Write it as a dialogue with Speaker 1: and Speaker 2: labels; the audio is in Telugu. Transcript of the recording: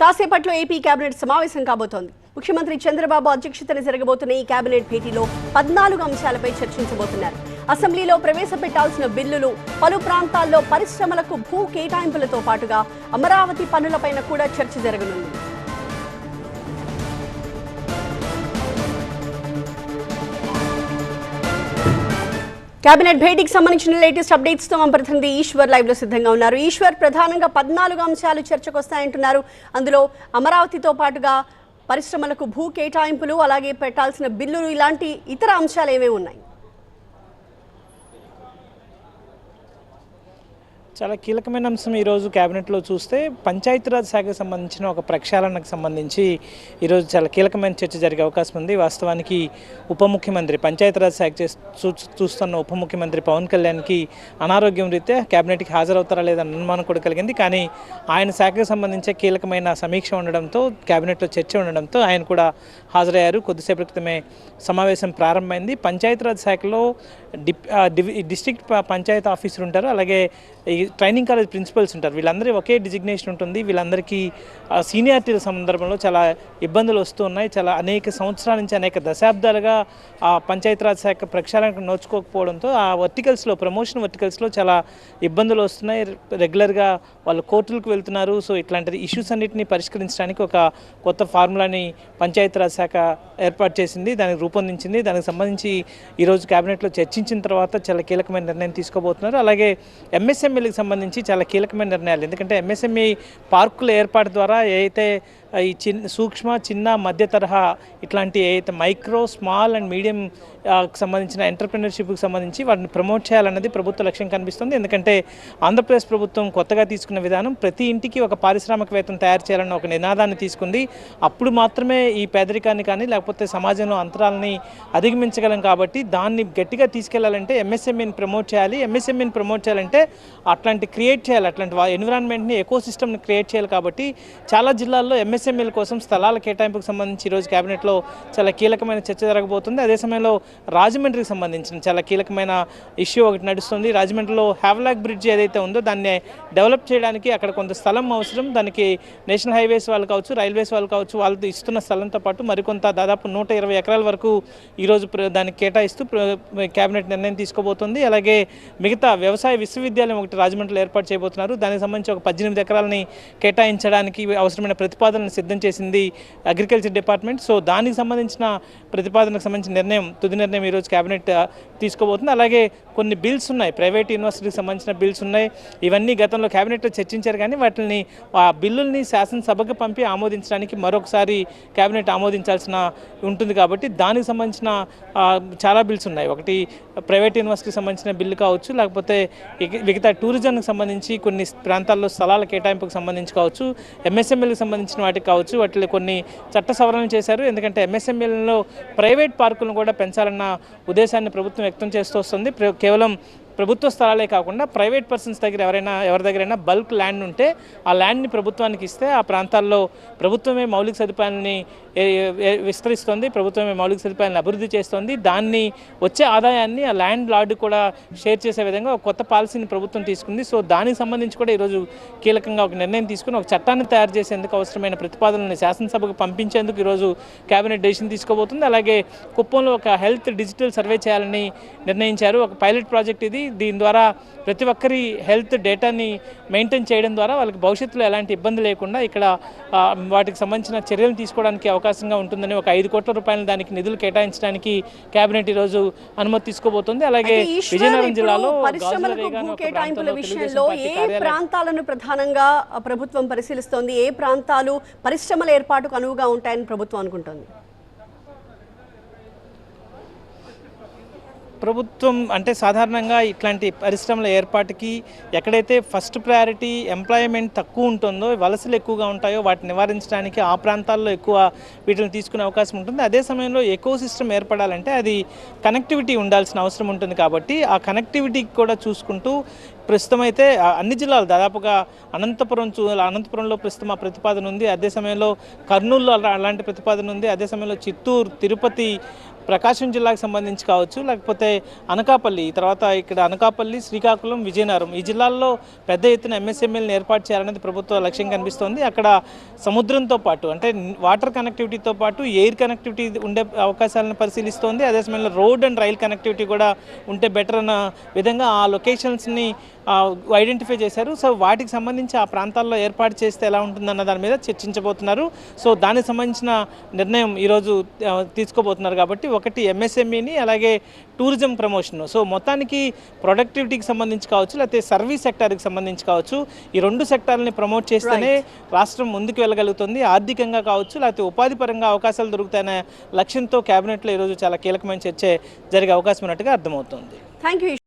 Speaker 1: కాసేపట్లో ఏపీ కేబినెట్ సమావేశం కాబోతోంది. ముఖ్యమంత్రి చంద్రబాబు అధ్యక్షతన జరగబోతున్న ఈ కేబినెట్ భేటీలో 14 అంశాలపై చర్చించబోతున్నారు. అసెంబ్లీలో ప్రవేశపెట్టాల్సిన బిల్లులు, పలు ప్రాంతాల్లో పరిశ్రమలకు భూ కేటాయింపులతో పాటుగా అమరావతి పనులపైన కూడా చర్చ జరగనుంది. కేబినెట్ భేటీకి సంబంధించిన లేటెస్ట్ అప్డేట్స్ తో మన ప్రతినిధి ఈశ్వర్ లైవ్ లో సిద్ధంగా ఉన్నారు. ఈశ్వర్, ప్రధానంగా 14 అంశాలు చర్చకు వస్తాయంటున్నారు. అందులో అమరావతితో పాటుగా పరిశ్రమలకు భూ కేటాయింపులు, అలాగే పెట్టాల్సిన బిల్లులు, ఇలాంటి ఇతర అంశాలు ఏమేమి ఉన్నాయి?
Speaker 2: చాలా కీలకమైన అంశం ఈరోజు క్యాబినెట్లో చూస్తే పంచాయతీరాజ్ శాఖకు సంబంధించిన ఒక ప్రక్షాళనకు సంబంధించి ఈరోజు చాలా కీలకమైన చర్చ జరిగే అవకాశం ఉంది. వాస్తవానికి ఉప ముఖ్యమంత్రి పంచాయతీరాజ్ శాఖ చూస్తున్న ఉప ముఖ్యమంత్రి పవన్ కళ్యాణ్కి అనారోగ్యం రీత్యా క్యాబినెట్కి హాజరవుతారా లేదన్న అనుమానం కూడా కలిగింది. కానీ ఆయన శాఖకు సంబంధించే కీలకమైన సమీక్ష ఉండడంతో, క్యాబినెట్లో చర్చ ఉండడంతో ఆయన కూడా హాజరయ్యారు. కొద్దిసేపటి క్రితమే సమావేశం ప్రారంభమైంది. పంచాయతీరాజ్ శాఖలో డిస్ట్రిక్ట్ పంచాయతీ ఆఫీసర్ ఉంటారు, అలాగే ఈ ట్రైనింగ్ కాలేజ్ ప్రిన్సిపల్స్ ఉంటారు. వీళ్ళందరూ ఒకే డిజిగ్నేషన్ ఉంటుంది. వీళ్ళందరికీ సీనియారిటీల సందర్భంలో చాలా ఇబ్బందులు వస్తూ ఉన్నాయి. చాలా అనేక సంవత్సరాల నుంచి, అనేక దశాబ్దాలుగా ఆ పంచాయతీరాజ్ శాఖ ప్రక్షాళనకు నోచుకోకపోవడంతో ఆ వర్టికల్స్లో, ప్రమోషన్ వర్టికల్స్లో చాలా ఇబ్బందులు వస్తున్నాయి. రెగ్యులర్గా వాళ్ళు కోర్టులకు వెళ్తున్నారు. సో ఇట్లాంటి ఇష్యూస్ అన్నింటినీ పరిష్కరించడానికి ఒక కొత్త ఫార్ములాని పంచాయతీరాజ్ శాఖ ఏర్పాటు చేసింది, దానికి రూపొందించింది. దానికి సంబంధించి ఈరోజు క్యాబినెట్లో చర్చించిన తర్వాత చాలా కీలకమైన నిర్ణయం తీసుకోబోతున్నారు. అలాగే ఎంఎస్ఎంఈలకు సంబంధించి చాలా కీలకమైన నిర్ణయాలు. ఎందుకంటే ఎంఎస్ఎంఈ పార్కుల ఏర్పాటు ద్వారా ఏదైతే ఈ సూక్ష్మ, చిన్న, మధ్య తరహా ఇట్లాంటి ఏదైతే మైక్రో, స్మాల్ అండ్ మీడియం సంబంధించిన ఎంటర్ప్రెన్యూర్షిప్కి సంబంధించి వాటిని ప్రమోట్ చేయాలన్నది ప్రభుత్వ లక్ష్యం కనిపిస్తుంది. ఎందుకంటే ఆంధ్రప్రదేశ్ ప్రభుత్వం కొత్తగా తీసుకున్న విధానం ప్రతి ఇంటికి ఒక పారిశ్రామికవేత్తను తయారు చేయాలన్న ఒక నినాదాన్ని తీసుకుంది. అప్పుడు మాత్రమే ఈ పేదరికాన్ని కానీ లేకపోతే సమాజంలో అంతరాలని అధిగమించగలం. కాబట్టి దాన్ని గట్టిగా తీసుకెళ్లాలంటే ఎంఎస్ఎంఈని ప్రమోట్ చేయాలి. ఎంఎస్ఎంఈని ప్రమోట్ చేయాలంటే అట్లాంటి క్రియేట్ చేయాలి, అట్లాంటి ఎన్విరాన్మెంట్ని, ఎకోసిస్టమ్ని క్రియేట్ చేయాలి. కాబట్టి చాలా జిల్లాల్లో ఎంఎస్ఎంఈల కోసం స్థలాల కేటాయింపుకు సంబంధించి ఈరోజు క్యాబినెట్లో చాలా కీలకమైన చర్చ జరగబోతుంది. అదే సమయంలో రాజమండ్రికి సంబంధించిన చాలా కీలకమైన ఇష్యూ ఒకటి నడుస్తుంది. రాజమండ్రిలో హ్యావ్లాక్ బ్రిడ్జ్ ఏదైతే ఉందో దాన్ని డెవలప్ చేయడానికి అక్కడ కొంత స్థలం అవసరం. దానికి నేషనల్ హైవేస్ వాళ్ళు కావచ్చు, రైల్వేస్ వాళ్ళు కావచ్చు, వాళ్ళతో ఇస్తున్న స్థలంతో పాటు మరికొంత దాదాపు 120 ఎకరాల వరకు ఈరోజు దానికి కేటాయిస్తూ క్యాబినెట్ నిర్ణయం తీసుకోబోతుంది. అలాగే మిగతా వ్యవసాయ విశ్వవిద్యాలయం ఒకటి రాజమండ్రిలో ఏర్పాటు చేయబోతున్నారు. దానికి సంబంధించి ఒక 18 ఎకరాలని కేటాయించడానికి అవసరమైన ప్రతిపాదనను సిద్ధం చేసింది అగ్రికల్చర్ డిపార్ట్మెంట్. సో దానికి సంబంధించిన ప్రతిపాదనకు సంబంధించిన నిర్ణయం, తుది నిర్ణయం ఈరోజు క్యాబినెట్ తీసుకోబోతుంది. అలాగే కొన్ని బిల్స్ ఉన్నాయి, ప్రైవేట్ యూనివర్సిటీకి సంబంధించిన బిల్స్ ఉన్నాయి. ఇవన్నీ గతంలో క్యాబినెట్లో చర్చించారు, కానీ వాటిని ఆ బిల్లుల్ని శాసనసభకు పంపి ఆమోదించడానికి మరొకసారి క్యాబినెట్ ఆమోదించాల్సిన ఉంటుంది. కాబట్టి దానికి సంబంధించిన చాలా బిల్స్ ఉన్నాయి. ఒకటి ప్రైవేట్ యూనివర్సిటీకి సంబంధించిన బిల్లు కావచ్చు, లేకపోతే మిగతా టూరిజంకి సంబంధించి కొన్ని ప్రాంతాల్లో స్థలాల కేటాయింపుకు సంబంధించి కావచ్చు, ఎంఎస్ఎంఈలకు సంబంధించిన వాటికి కావచ్చు, వాటిలో కొన్ని చట్ట సవరణలు చేశారు. ఎందుకంటే ఎంఎస్ఎంఈలలో ప్రైవేట్ పార్కులను కూడా పెంచాలన్న ఉద్దేశాన్ని ప్రభుత్వం వ్యక్తం చేస్తూ వస్తుంది. కేవలం ప్రభుత్వ స్థలాలే కాకుండా ప్రైవేట్ పర్సన్స్ దగ్గర ఎవరి దగ్గరైనా బల్క్ ల్యాండ్ ఉంటే ఆ ల్యాండ్ని ప్రభుత్వానికి ఇస్తే ఆ ప్రాంతాల్లో ప్రభుత్వమే మౌలిక సదుపాయాలని విస్తరిస్తుంది, ప్రభుత్వమే మౌలిక సదుపాయాలను అభివృద్ధి చేస్తుంది. దాన్ని వచ్చే ఆదాయాన్ని ఆ ల్యాండ్ లార్డ్ కూడా షేర్ చేసే విధంగా ఒక కొత్త పాలసీని ప్రభుత్వం తీసుకుంది. సో దానికి సంబంధించి కూడా ఈరోజు కీలకంగా ఒక నిర్ణయం తీసుకుని ఒక చట్టాన్ని తయారు చేసేందుకు అవసరమైన ప్రతిపాదనలను శాసనసభకు పంపించేందుకు ఈరోజు కేబినెట్ డెసిషన్ తీసుకోబోతుంది. అలాగే కుప్పంలో ఒక హెల్త్ డిజిటల్ సర్వే చేయాలని నిర్ణయించారు. ఒక పైలట్ ప్రాజెక్ట్ ఇది. దీని ద్వారా ప్రతి ఒక్కరి హెల్త్ డేటాని మెయింటైన్ చేయడం ద్వారా వాళ్ళకి భవిష్యత్తులో ఎలాంటి ఇబ్బంది లేకుండా ఇక్కడ వాటికి సంబంధించిన చర్యలు తీసుకోవడానికి అవకాశంగా ఉంటుందని ఒక 5 కోట్ల రూపాయలు దానికి నిధులు కేటాయించడానికి కేబినెట్ ఈరోజు అనుమతి తీసుకోబోతుంది. అలాగే విజయనగరం జిల్లాలో
Speaker 1: కేటాయింపుల విషయంలో ఏ ప్రాంతాలను ప్రధానంగా ప్రభుత్వం పరిశీలిస్తోంది? ఏ ప్రాంతాలు పరిశ్రమల ఏర్పాటుకు అనువుగా ఉంటాయని ప్రభుత్వం అనుకుంటోంది?
Speaker 2: ప్రభుత్వం అంటే సాధారణంగా ఇట్లాంటి పరిశ్రమల ఏర్పాటుకి ఎక్కడైతే ఫస్ట్ ప్రయారిటీ ఎంప్లాయ్మెంట్ తక్కువ ఉంటుందో, వలసలు ఎక్కువగా ఉంటాయో వాటిని నివారించడానికి ఆ ప్రాంతాల్లో ఎక్కువ వీటిని తీసుకునే అవకాశం ఉంటుంది. అదే సమయంలో ఎకో సిస్టమ్ ఏర్పడాలంటే అది కనెక్టివిటీ ఉండాల్సిన అవసరం ఉంటుంది. కాబట్టి ఆ కనెక్టివిటీకి కూడా చూసుకుంటూ ప్రస్తుతం అయితే అన్ని జిల్లాలు దాదాపుగా అనంతపురంలో ప్రస్తుతం ఆ ప్రతిపాదన ఉంది. అదే సమయంలో కర్నూలులో అలాంటి ప్రతిపాదన ఉంది. అదే సమయంలో చిత్తూరు, తిరుపతి, ప్రకాశం జిల్లాకు సంబంధించి కావచ్చు, లేకపోతే అనకాపల్లి, తర్వాత ఇక్కడ అనకాపల్లి, శ్రీకాకుళం, విజయనగరం ఈ జిల్లాల్లో పెద్ద ఎత్తున ఎంఎస్ఎంఈలను ఏర్పాటు చేయాలనేది ప్రభుత్వ లక్ష్యం కనిపిస్తోంది. అక్కడ సముద్రంతో పాటు అంటే వాటర్ కనెక్టివిటీతో పాటు ఎయిర్ కనెక్టివిటీ ఉండే అవకాశాలను పరిశీలిస్తోంది. అదే సమయంలో రోడ్ అండ్ రైల్ కనెక్టివిటీ కూడా ఉంటే బెటర్ అన్న విధంగా ఆ లొకేషన్స్ని ఐడెంటిఫై చేశారు. సో వాటికి సంబంధించి ఆ ప్రాంతాల్లో ఏర్పాటు చేస్తే ఎలా ఉంటుందన్న దాని మీద చర్చించబోతున్నారు. సో దానికి సంబంధించిన నిర్ణయం ఈరోజు తీసుకోబోతున్నారు. కాబట్టి ఒకటి ఎంఎస్ఎంఈని, అలాగే టూరిజం ప్రమోషన్. సో మొత్తానికి ప్రొడక్టివిటీకి సంబంధించి కావచ్చు, లేకపోతే సర్వీస్ సెక్టార్కి సంబంధించి కావచ్చు, ఈ రెండు సెక్టార్ని ప్రమోట్ చేస్తేనే రాష్ట్రం ముందుకు వెళ్ళగలుగుతుంది. ఆర్థికంగా కావచ్చు, లేకపోతే ఉపాధి పరంగా అవకాశాలు దొరుకుతాయనే లక్ష్యంతో కేబినెట్లో ఈరోజు చాలా కీలకమైన చర్చ జరిగే అవకాశం ఉన్నట్టుగా అర్థమవుతుంది.
Speaker 1: Thank you.